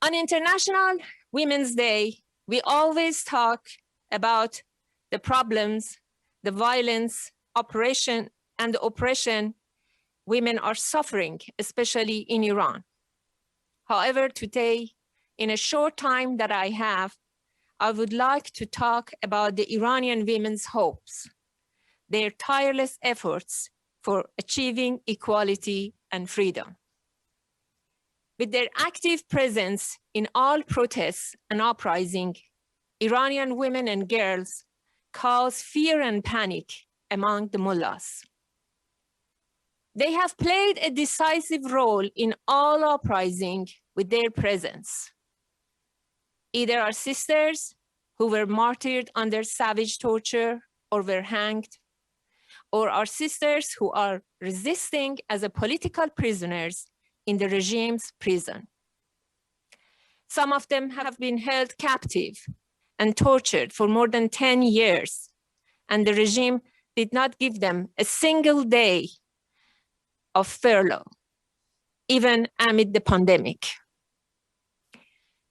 On International Women's Day, we always talk about the problems, the violence, oppression women are suffering, especially in Iran. However, today, in a short time that I have, I would like to talk about the Iranian women's hopes, their tireless efforts for achieving equality and freedom. With their active presence in all protests and uprising, Iranian women and girls cause fear and panic among the mullahs. They have played a decisive role in all uprising with their presence. Either our sisters who were martyred under savage torture or were hanged, or our sisters who are resisting as a political prisoners in the regime's prison. Some of them have been held captive and tortured for more than 10 years, and the regime did not give them a single day of furlough, even amid the pandemic.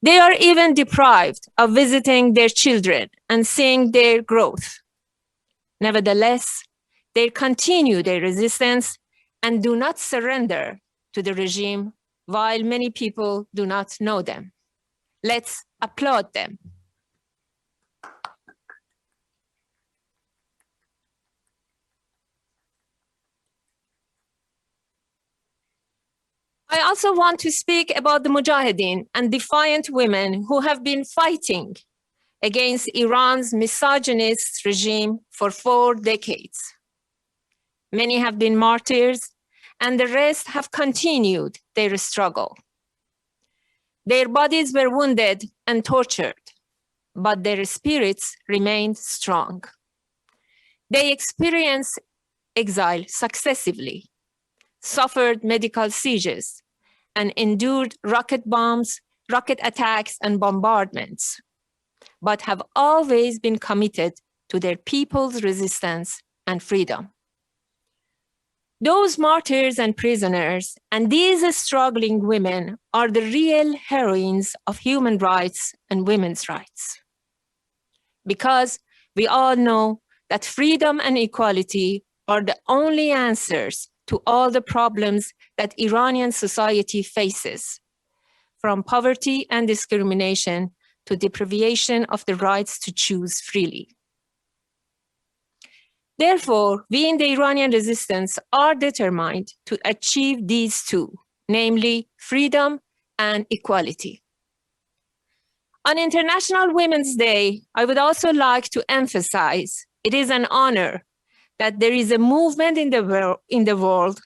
They are even deprived of visiting their children and seeing their growth. Nevertheless, they continue their resistance and do not surrender to the regime, while many people do not know them. Let's applaud them. I also want to speak about the mujahideen and defiant women who have been fighting against Iran's misogynist regime for 4 decades. Many have been martyrs, and the rest have continued their struggle. Their bodies were wounded and tortured, but their spirits remained strong. They experienced exile successively, suffered medical sieges, and endured rocket bombs, rocket attacks, and bombardments, but have always been committed to their people's resistance and freedom. Those martyrs and prisoners and these struggling women are the real heroines of human rights and women's rights. Because we all know that freedom and equality are the only answers to all the problems that Iranian society faces, from poverty and discrimination to deprivation of the rights to choose freely. Therefore, we in the Iranian resistance are determined to achieve these two, namely freedom and equality. On International Women's Day, I would also like to emphasize it is an honor that there is a movement in the world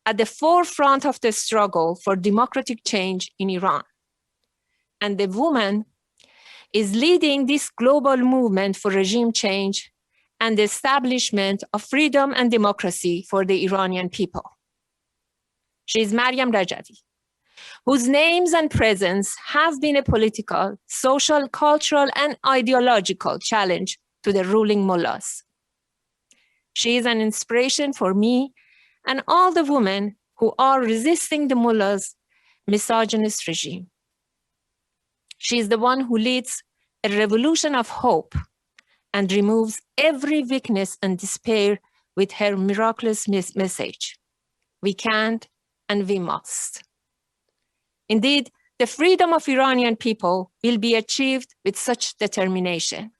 at the forefront of the struggle for democratic change in Iran. And the woman is leading this global movement for regime change and the establishment of freedom and democracy for the Iranian people. She is Maryam Rajavi, whose names and presence have been a political, social, cultural, and ideological challenge to the ruling mullahs. She is an inspiration for me and all the women who are resisting the mullahs' misogynist regime. She is the one who leads a revolution of hope and removes every weakness and despair with her miraculous message. We can and we must. Indeed, the freedom of Iranian people will be achieved with such determination.